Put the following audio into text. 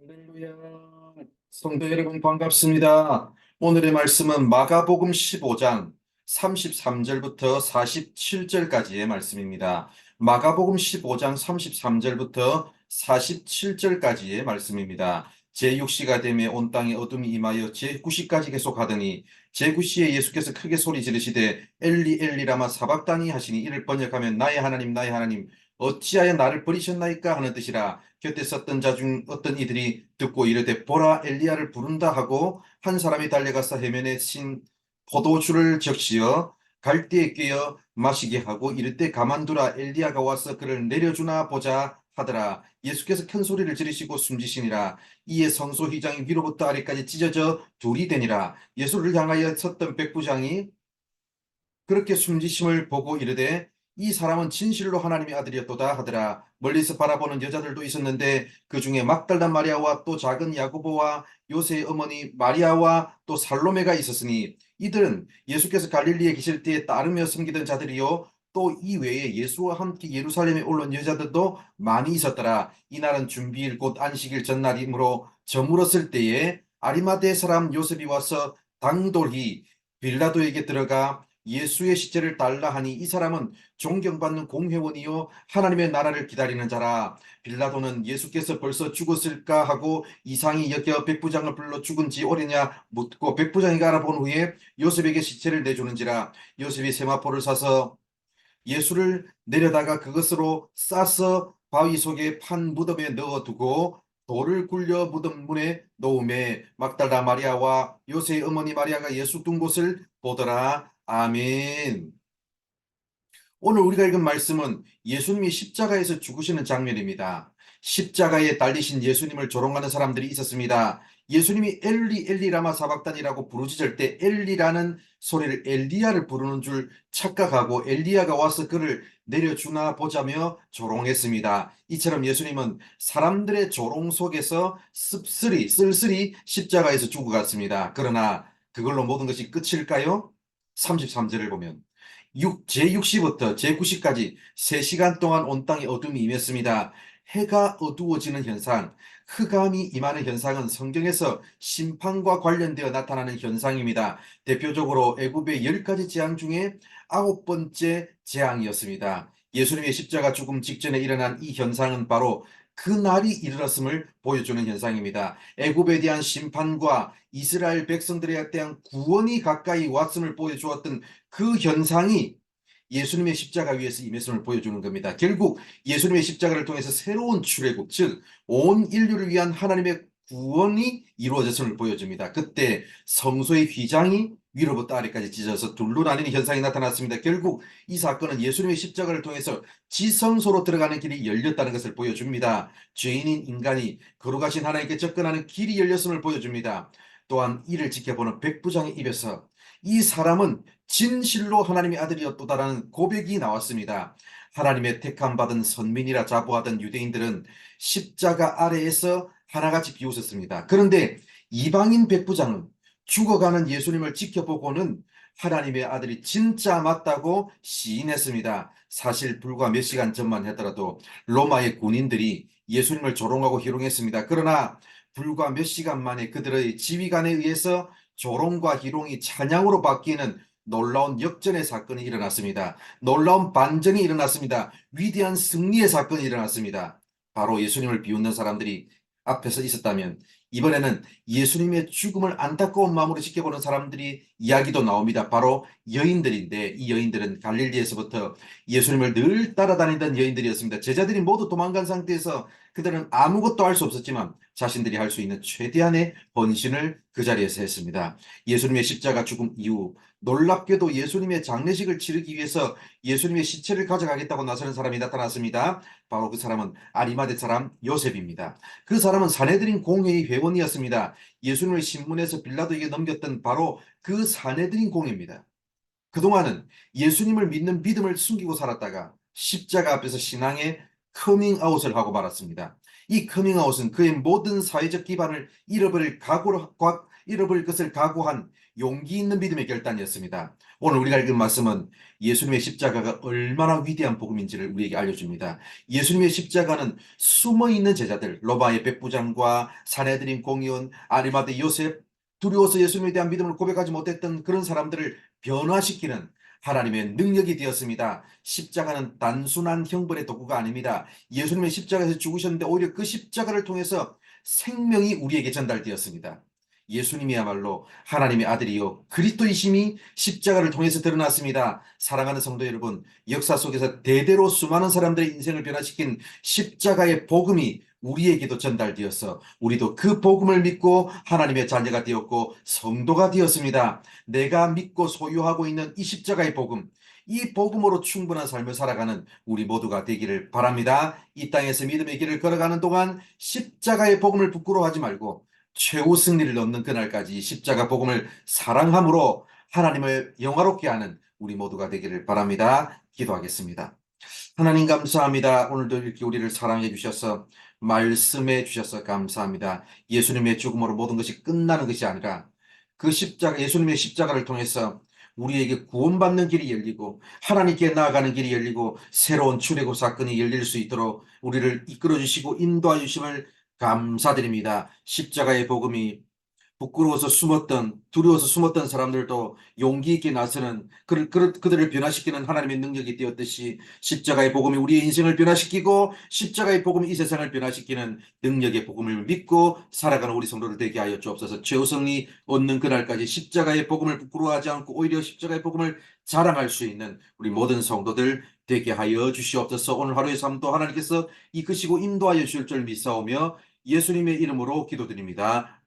할렐루야. 성도 여러분 반갑습니다. 오늘의 말씀은 마가복음 15장 33절부터 47절까지의 말씀입니다. 마가복음 15장 33절부터 47절까지의 말씀입니다. 제6시가 되매 온 땅에 어둠이 임하여 제9시까지 계속하더니 제9시에 예수께서 크게 소리 지르시되 엘리 엘리 라마 사박다니 하시니 이를 번역하면 나의 하나님 나의 하나님 어찌하여 나를 버리셨나이까 하는 뜻이라. 곁에 섰던 자 중 어떤 이들이 듣고 이르되 보라 엘리야를 부른다 하고 한 사람이 달려가서 해면에 신 포도주를 적시어 갈대에 꿰어 마시게 하고 이르되 가만두라 엘리야가 와서 그를 내려주나 보자 하더라. 예수께서 큰 소리를 지르시고 숨지시니라. 이에 성소 휘장이 위로부터 아래까지 찢어져 둘이 되니라. 예수를 향하여 섰던 백부장이 그렇게 숨지심을 보고 이르되 이 사람은 진실로 하나님의 아들이었도다 하더라. 멀리서 바라보는 여자들도 있었는데 그 중에 막달라 마리아와 또 작은 야고보와 요새의 어머니 마리아와 또 살로메가 있었으니 이들은 예수께서 갈릴리에 계실 때에 따르며 섬기던 자들이요 또 이 외에 예수와 함께 예루살렘에 올라온 여자들도 많이 있었더라. 이날은 준비일 곧 안식일 전날이므로 저물었을 때에 아리마대 사람 요셉이 와서 당돌히 빌라도에게 들어가 예수의 시체를 달라 하니 이 사람은 존경받는 공회원이요 하나님의 나라를 기다리는 자라. 빌라도는 예수께서 벌써 죽었을까 하고 이상히 여겨 백부장을 불러 죽은 지 오래냐 묻고 백부장이 알아본 후에 요셉에게 시체를 내주는지라. 요셉이 세마포를 사서 예수를 내려다가 그것으로 싸서 바위 속에 판 무덤에 넣어두고 돌을 굴려 무덤 문에 놓음에 막달라 마리아와 요새의 어머니 마리아가 예수 둔 곳을 보더라. 아멘. 오늘 우리가 읽은 말씀은 예수님이 십자가에서 죽으시는 장면입니다. 십자가에 달리신 예수님을 조롱하는 사람들이 있었습니다. 예수님이 엘리 엘리 라마 사박단이라고 부르짖을 때 엘리라는 소리를 엘리야를 부르는 줄 착각하고 엘리야가 와서 그를 내려주나 보자며 조롱했습니다. 이처럼 예수님은 사람들의 조롱 속에서 쓸쓸히 십자가에서 죽어갔습니다. 그러나 그걸로 모든 것이 끝일까요? 33절을 보면 제6시부터 제9시까지 3시간 동안 온 땅에 어둠이 임했습니다. 해가 어두워지는 현상, 흑암이 임하는 현상은 성경에서 심판과 관련되어 나타나는 현상입니다. 대표적으로 애굽의 10가지 재앙 중에 9번째 재앙이었습니다. 예수님의 십자가 죽음 직전에 일어난 이 현상은 바로 그 날이 이르렀음을 보여주는 현상입니다. 애굽에 대한 심판과 이스라엘 백성들에 대한 구원이 가까이 왔음을 보여주었던 그 현상이 예수님의 십자가 위에서 임했음을 보여주는 겁니다. 결국 예수님의 십자가를 통해서 새로운 출애굽, 즉 온 인류를 위한 하나님의 구원이 이루어졌음을 보여줍니다. 그때 성소의 휘장이 위로부터 아래까지 찢어져서 둘로 나뉘는 현상이 나타났습니다. 결국 이 사건은 예수님의 십자가를 통해서 지성소로 들어가는 길이 열렸다는 것을 보여줍니다. 죄인인 인간이 거룩하신 하나님께 접근하는 길이 열렸음을 보여줍니다. 또한 이를 지켜보는 백부장의 입에서 이 사람은 진실로 하나님의 아들이었도다라는 고백이 나왔습니다. 하나님의 택함받은 선민이라 자부하던 유대인들은 십자가 아래에서 하나같이 비웃었습니다. 그런데 이방인 백부장은 죽어가는 예수님을 지켜보고는 하나님의 아들이 진짜 맞다고 시인했습니다. 사실 불과 몇 시간 전만 하더라도 로마의 군인들이 예수님을 조롱하고 희롱했습니다. 그러나 불과 몇 시간 만에 그들의 지휘관에 의해서 조롱과 희롱이 찬양으로 바뀌는 놀라운 역전의 사건이 일어났습니다. 놀라운 반전이 일어났습니다. 위대한 승리의 사건이 일어났습니다. 바로 예수님을 비웃는 사람들이 앞에서 있었다면 이번에는 예수님의 죽음을 안타까운 마음으로 지켜보는 사람들이 이야기도 나옵니다. 바로 여인들인데 이 여인들은 갈릴리에서부터 예수님을 늘 따라다니던 여인들이었습니다. 제자들이 모두 도망간 상태에서 그들은 아무것도 할 수 없었지만 자신들이 할 수 있는 최대한의 헌신을 그 자리에서 했습니다. 예수님의 십자가 죽음 이후 놀랍게도 예수님의 장례식을 치르기 위해서 예수님의 시체를 가져가겠다고 나서는 사람이 나타났습니다. 바로 그 사람은 아리마대 사람 요셉입니다. 그 사람은 사내들인 공회의 회원이었습니다. 예수님을 신문에서 빌라도에게 넘겼던 바로 그 사내들인 공회입니다. 그동안은 예수님을 믿는 믿음을 숨기고 살았다가 십자가 앞에서 신앙의 커밍아웃을 하고 말았습니다. 이 커밍아웃은 그의 모든 사회적 기반을 잃어버릴 것을 각오한 용기 있는 믿음의 결단이었습니다. 오늘 우리가 읽은 말씀은 예수님의 십자가가 얼마나 위대한 복음인지를 우리에게 알려줍니다. 예수님의 십자가는 숨어있는 제자들, 로마의 백부장과 사내들인 공의원, 아리마대 요셉, 두려워서 예수님에 대한 믿음을 고백하지 못했던 그런 사람들을 변화시키는 하나님의 능력이 되었습니다. 십자가는 단순한 형벌의 도구가 아닙니다. 예수님의 십자가에서 죽으셨는데 오히려 그 십자가를 통해서 생명이 우리에게 전달되었습니다. 예수님이야말로 하나님의 아들이요 그리스도이심이 십자가를 통해서 드러났습니다. 사랑하는 성도 여러분, 역사 속에서 대대로 수많은 사람들의 인생을 변화시킨 십자가의 복음이 우리에게도 전달되어서 우리도 그 복음을 믿고 하나님의 자녀가 되었고 성도가 되었습니다. 내가 믿고 소유하고 있는 이 십자가의 복음, 이 복음으로 충분한 삶을 살아가는 우리 모두가 되기를 바랍니다. 이 땅에서 믿음의 길을 걸어가는 동안 십자가의 복음을 부끄러워하지 말고 최후 승리를 얻는 그날까지 십자가 복음을 사랑함으로 하나님을 영화롭게 하는 우리 모두가 되기를 바랍니다. 기도하겠습니다. 하나님 감사합니다. 오늘도 이렇게 우리를 사랑해 주셔서 말씀해 주셔서 감사합니다. 예수님의 죽음으로 모든 것이 끝나는 것이 아니라 그 십자가, 예수님의 십자가를 통해서 우리에게 구원받는 길이 열리고 하나님께 나아가는 길이 열리고 새로운 출애굽 사건이 열릴 수 있도록 우리를 이끌어 주시고 인도해 주심을 감사드립니다. 십자가의 복음이 부끄러워서 숨었던, 두려워서 숨었던 사람들도 용기 있게 나서는 그들을 변화시키는 하나님의 능력이 되었듯이 십자가의 복음이 우리의 인생을 변화시키고 십자가의 복음이 이 세상을 변화시키는 능력의 복음을 믿고 살아가는 우리 성도들 되게 하여 주옵소서. 최우성이 얻는 그날까지 십자가의 복음을 부끄러워하지 않고 오히려 십자가의 복음을 자랑할 수 있는 우리 모든 성도들 되게 하여 주시옵소서. 오늘 하루의 삶도 하나님께서 이끄시고 인도하여 주실 줄 믿사오며 예수님의 이름으로 기도드립니다.